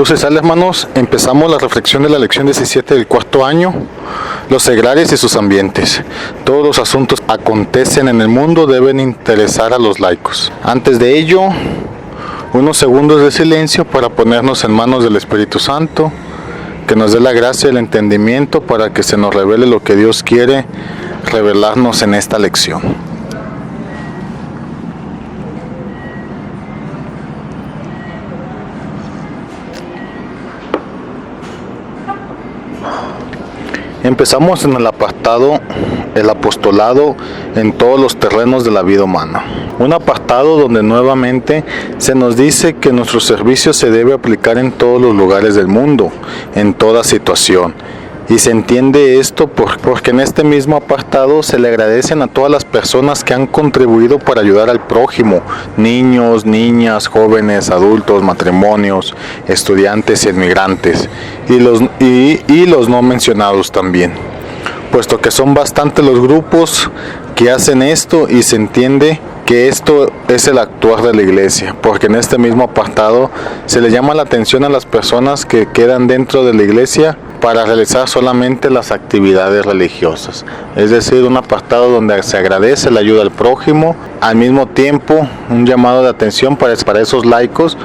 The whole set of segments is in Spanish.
Luz y sal, hermanos, empezamos la reflexión de la lección 17 del cuarto año, los seglares y sus ambientes. Todos los asuntos que acontecen en el mundo deben interesar a los laicos. Antes de ello, unos segundos de silencio para ponernos en manos del Espíritu Santo, que nos dé la gracia y el entendimiento para que se nos revele lo que Dios quiere revelarnos en esta lección. Empezamos en el apartado el apostolado en todos los terrenos de la vida humana. Un apartado donde nuevamente se nos dice que nuestro servicio se debe aplicar en todos los lugares del mundo, en toda situación. Y se entiende esto porque en este mismo apartado se le agradecen a todas las personas que han contribuido para ayudar al prójimo, niños, niñas, jóvenes, adultos, matrimonios, estudiantes y emigrantes, y los no mencionados también, puesto que son bastantes los grupos que hacen esto y se entiende que esto es el actuar de la iglesia, porque en este mismo apartado se le llama la atención a las personas que quedan dentro de la iglesia para realizar solamente las actividades religiosas, es decir, un apartado donde se agradece la ayuda al prójimo, al mismo tiempo un llamado de atención para esos laicos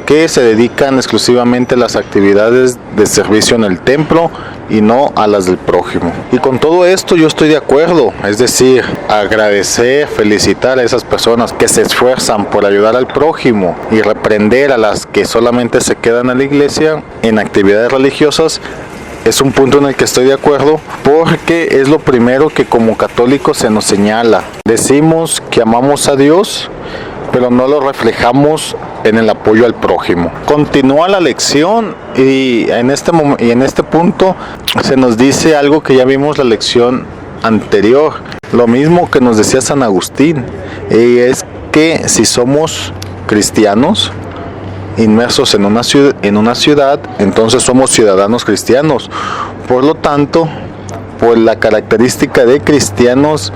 que se dedican exclusivamente a las actividades de servicio en el templo y no a las del prójimo. Y con todo esto yo estoy de acuerdo, es decir, agradecer, felicitar a esas personas que se esfuerzan por ayudar al prójimo y reprender a las que solamente se quedan en la iglesia en actividades religiosas. Es un punto en el que estoy de acuerdo porque es lo primero que como católicos se nos señala. Decimos que amamos a Dios, pero no lo reflejamos en el apoyo al prójimo. Continúa la lección y en este punto se nos dice algo que ya vimos la lección anterior, lo mismo que nos decía San Agustín, y es que si somos cristianos inmersos en una ciudad, entonces somos ciudadanos cristianos. Por lo tanto, por la característica de cristianos,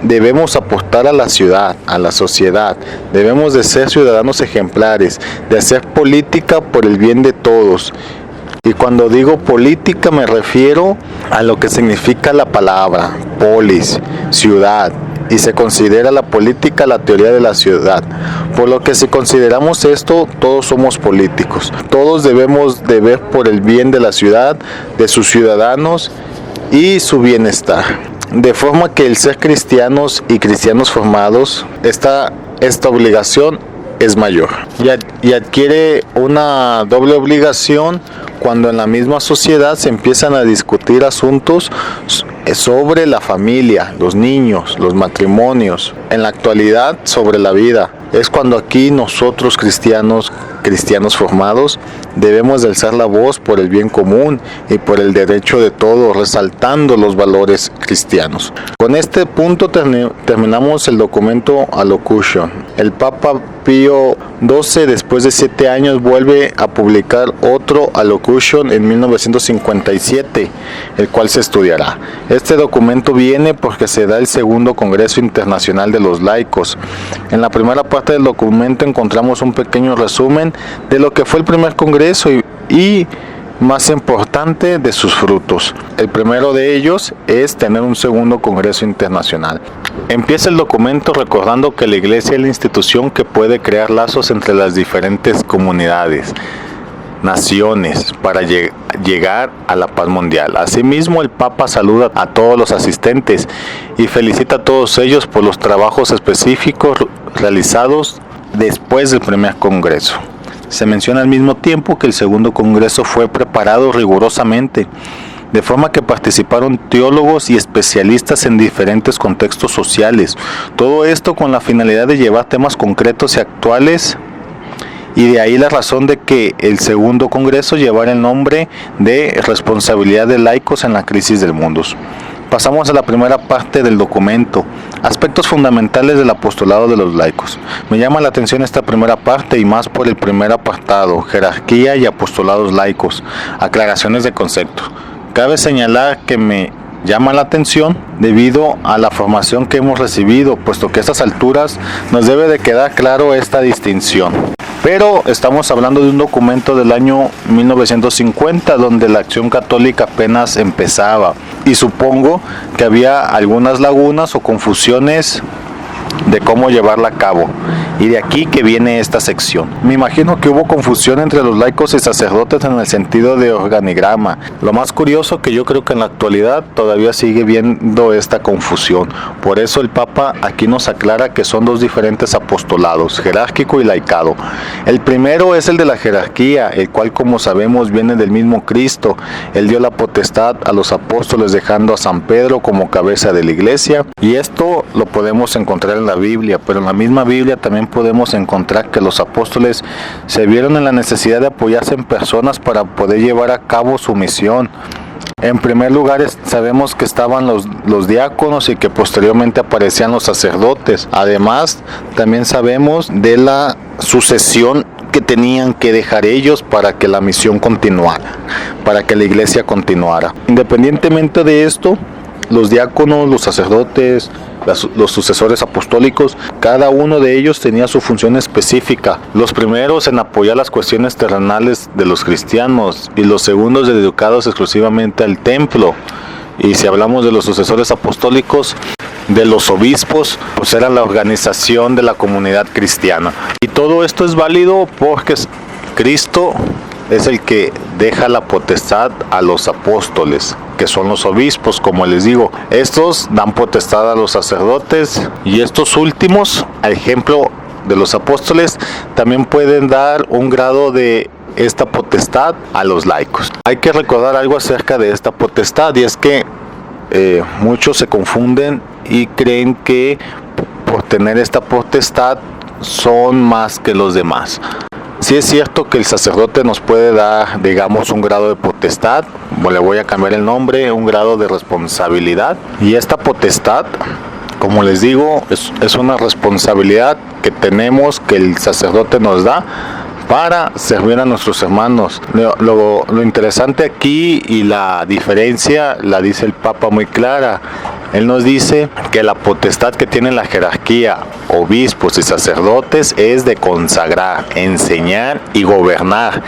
debemos aportar a la ciudad, a la sociedad. Debemos de ser ciudadanos ejemplares, de hacer política por el bien de todos. Y cuando digo política me refiero a lo que significa la palabra, polis, ciudad. Y se considera la política la teoría de la ciudad. Por lo que si consideramos esto, todos somos políticos. Todos debemos de ver por el bien de la ciudad, de sus ciudadanos y su bienestar. De forma que el ser cristianos y cristianos formados, esta obligación es mayor. Y adquiere una doble obligación cuando en la misma sociedad se empiezan a discutir asuntos sobre la familia, los niños, los matrimonios, en la actualidad sobre la vida. Es cuando aquí nosotros cristianos formados, debemos de alzar la voz por el bien común y por el derecho de todos, resaltando los valores cristianos. Con este punto terminamos el documento Allocution. El Papa Pío XII, después de 7 años, vuelve a publicar otro Allocution en 1957, el cual se estudiará. Este documento viene porque se da el segundo Congreso Internacional de los Laicos. En la primera parte del documento encontramos un pequeño resumen de lo que fue el primer congreso y más importante, de sus frutos. El primero de ellos es tener un segundo Congreso Internacional. Empieza el documento recordando que la Iglesia es la institución que puede crear lazos entre las diferentes comunidades, naciones, para llegar a la paz mundial. Asimismo, el Papa saluda a todos los asistentes y felicita a todos ellos por los trabajos específicos realizados después del primer congreso. Se menciona al mismo tiempo que el segundo congreso fue preparado rigurosamente, de forma que participaron teólogos y especialistas en diferentes contextos sociales. Todo esto con la finalidad de llevar temas concretos y actuales, y de ahí la razón de que el segundo congreso llevara el nombre de Responsabilidad de Laicos en la Crisis del Mundo. Pasamos a la primera parte del documento, aspectos fundamentales del apostolado de los laicos. Me llama la atención esta primera parte y más por el primer apartado, jerarquía y apostolados laicos, aclaraciones de conceptos. Cabe señalar que me llama la atención debido a la formación que hemos recibido, puesto que a estas alturas nos debe de quedar claro esta distinción. Pero estamos hablando de un documento del año 1950 donde la Acción Católica apenas empezaba y supongo que había algunas lagunas o confusiones de cómo llevarla a cabo, y de aquí que viene esta sección. Me imagino que hubo confusión entre los laicos y sacerdotes en el sentido de organigrama. Lo más curioso que yo creo que en la actualidad todavía sigue viendo esta confusión. Por eso el Papa aquí nos aclara que son dos diferentes apostolados, jerárquico y laicado. El primero es el de la jerarquía, el cual, como sabemos, viene del mismo Cristo. Él dio la potestad a los apóstoles dejando a San Pedro como cabeza de la iglesia, y esto lo podemos encontrar en la Biblia, pero en la misma Biblia también podemos encontrar que los apóstoles se vieron en la necesidad de apoyarse en personas para poder llevar a cabo su misión. En primer lugar, sabemos que estaban los diáconos y que posteriormente aparecían los sacerdotes. Además, también sabemos de la sucesión que tenían que dejar ellos para que la misión continuara, para que la iglesia continuara. Independientemente de esto, los diáconos, los sacerdotes, los sucesores apostólicos, cada uno de ellos tenía su función específica. Los primeros en apoyar las cuestiones terrenales de los cristianos y los segundos dedicados exclusivamente al templo. Y si hablamos de los sucesores apostólicos, de los obispos, pues era la organización de la comunidad cristiana. Y todo esto es válido porque Cristo es el que deja la potestad a los apóstoles, que son los obispos, como les digo. Estos dan potestad a los sacerdotes, y estos últimos, a ejemplo de los apóstoles, también pueden dar un grado de esta potestad a los laicos. Hay que recordar algo acerca de esta potestad, y es que muchos se confunden y creen que por tener esta potestad son más que los demás. Sí es cierto que el sacerdote nos puede dar, digamos, un grado de potestad, le voy a cambiar el nombre, un grado de responsabilidad, y esta potestad, como les digo, es una responsabilidad que tenemos, que el sacerdote nos da para servir a nuestros hermanos. Lo interesante aquí, y la diferencia la dice el Papa muy clara. Él nos dice que la potestad que tiene la jerarquía, obispos y sacerdotes, es de consagrar, enseñar y gobernar,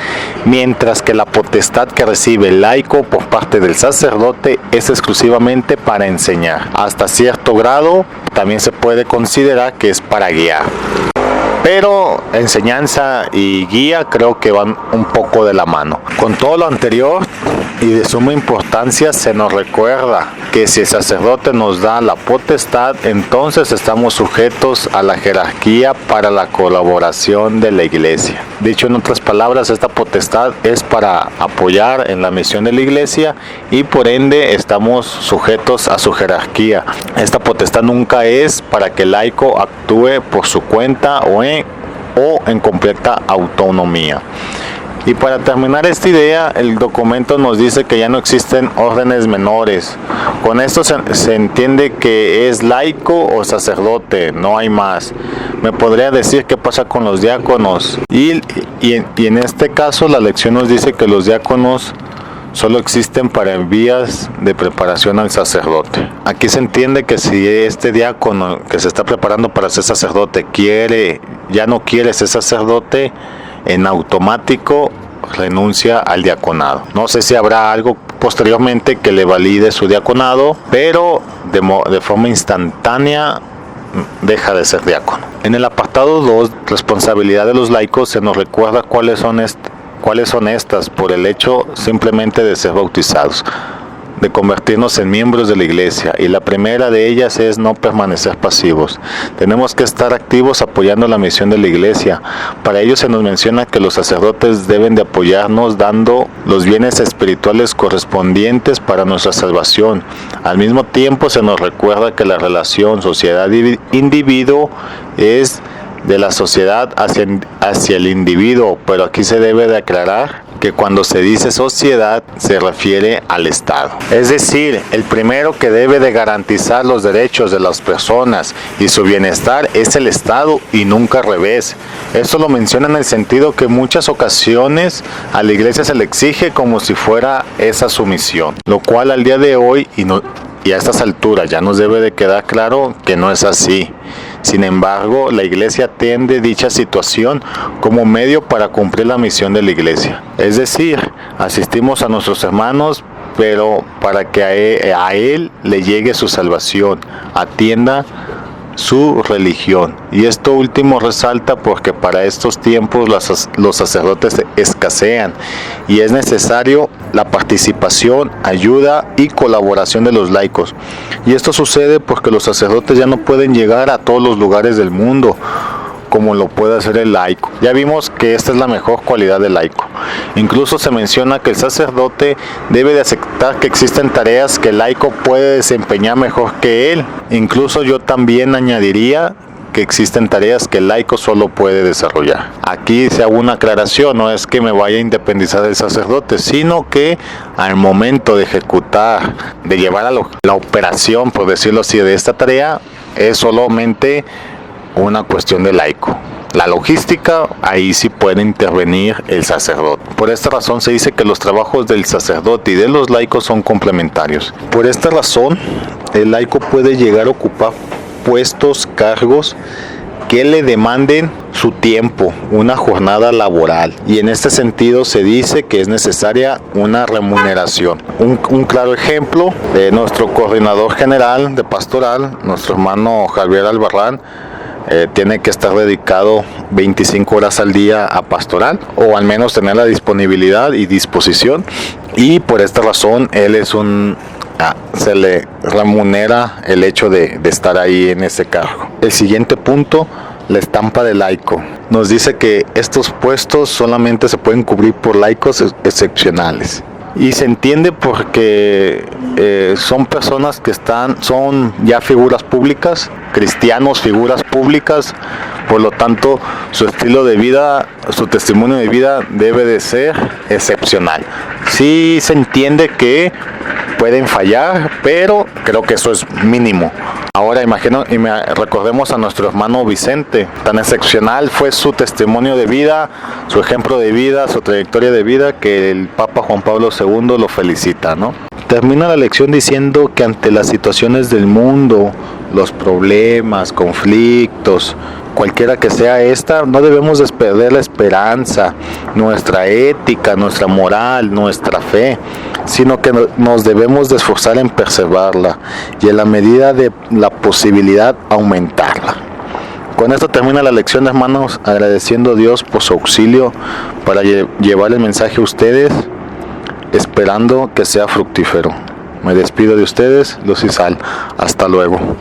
mientras que la potestad que recibe el laico por parte del sacerdote es exclusivamente para enseñar. Hasta cierto grado también se puede considerar que es para guiar. Pero enseñanza y guía creo que van un poco de la mano. Con todo lo anterior y de suma importancia, se nos recuerda que si el sacerdote nos da la potestad, entonces estamos sujetos a la jerarquía para la colaboración de la iglesia. Dicho en otras palabras, esta potestad es para apoyar en la misión de la iglesia, y por ende estamos sujetos a su jerarquía. Esta potestad nunca es para que el laico actúe por su cuenta o en completa autonomía. Y para terminar esta idea, el documento nos dice que ya no existen órdenes menores. Con esto se entiende que es laico o sacerdote, no hay más. Me podría decir qué pasa con los diáconos. Y en este caso la lección nos dice que los diáconos solo existen para vías de preparación al sacerdote. Aquí se entiende que si este diácono que se está preparando para ser sacerdote ya no quiere ser sacerdote, en automático renuncia al diaconado. No sé si habrá algo posteriormente que le valide su diaconado, pero de forma instantánea deja de ser diácono. En el apartado 2, responsabilidad de los laicos, se nos recuerda cuáles son estas por el hecho simplemente de ser bautizados, de convertirnos en miembros de la iglesia, y la primera de ellas es no permanecer pasivos. Tenemos que estar activos apoyando la misión de la iglesia. Para ello se nos menciona que los sacerdotes deben de apoyarnos dando los bienes espirituales correspondientes para nuestra salvación. Al mismo tiempo se nos recuerda que la relación sociedad-individuo es de la sociedad hacia el individuo, pero aquí se debe de aclarar que cuando se dice sociedad se refiere al Estado. Es decir, el primero que debe de garantizar los derechos de las personas y su bienestar es el Estado, y nunca al revés. Esto lo menciona en el sentido que en muchas ocasiones a la iglesia se le exige como si fuera esa su misión, lo cual al día de hoy Y a estas alturas ya nos debe de quedar claro que no es así. Sin embargo, la iglesia atiende dicha situación como medio para cumplir la misión de la iglesia. Es decir, asistimos a nuestros hermanos, pero para que a él le llegue su salvación, atienda su religión. Y esto último resalta porque para estos tiempos los sacerdotes escasean y es necesario la participación, ayuda y colaboración de los laicos. Y esto sucede porque los sacerdotes ya no pueden llegar a todos los lugares del mundo como lo puede hacer el laico. Ya vimos que esta es la mejor cualidad del laico. Incluso se menciona que el sacerdote debe de aceptar que existen tareas que el laico puede desempeñar mejor que él. Incluso yo también añadiría que existen tareas que el laico solo puede desarrollar. Aquí se hago una aclaración, no es que me vaya a independizar del sacerdote, sino que al momento de ejecutar, de llevar a la operación, por decirlo así, de esta tarea, es solamente una cuestión de laico. La logística, ahí sí puede intervenir el sacerdote. Por esta razón se dice que los trabajos del sacerdote y de los laicos son complementarios. Por esta razón, el laico puede llegar a ocupar puestos, cargos que le demanden su tiempo, una jornada laboral. Y en este sentido se dice que es necesaria una remuneración. Un claro ejemplo de nuestro coordinador general de pastoral, nuestro hermano Javier Albarrán, tiene que estar dedicado 25 horas al día a pastoral, o al menos tener la disponibilidad y disposición, y por esta razón él es se le remunera el hecho de estar ahí en ese cargo. El siguiente punto, la estampa de laico. Nos dice que estos puestos solamente se pueden cubrir por laicos excepcionales. Y se entiende porque son personas que son ya figuras públicas, cristianos, figuras públicas, por lo tanto su estilo de vida, su testimonio de vida debe de ser excepcional. Sí se entiende que pueden fallar, pero creo que eso es mínimo. Ahora recordemos a nuestro hermano Vicente, tan excepcional fue su testimonio de vida, su ejemplo de vida, su trayectoria de vida, que el Papa Juan Pablo II lo felicita, ¿no? Termina la lección diciendo que ante las situaciones del mundo, los problemas, conflictos, cualquiera que sea esta, no debemos de perder la esperanza, nuestra ética, nuestra moral, nuestra fe, sino que nos debemos de esforzar en preservarla y en la medida de la posibilidad aumentarla. Con esto termina la lección, hermanos, agradeciendo a Dios por su auxilio para llevar el mensaje a ustedes, esperando que sea fructífero. Me despido de ustedes, luz y sal. Hasta luego.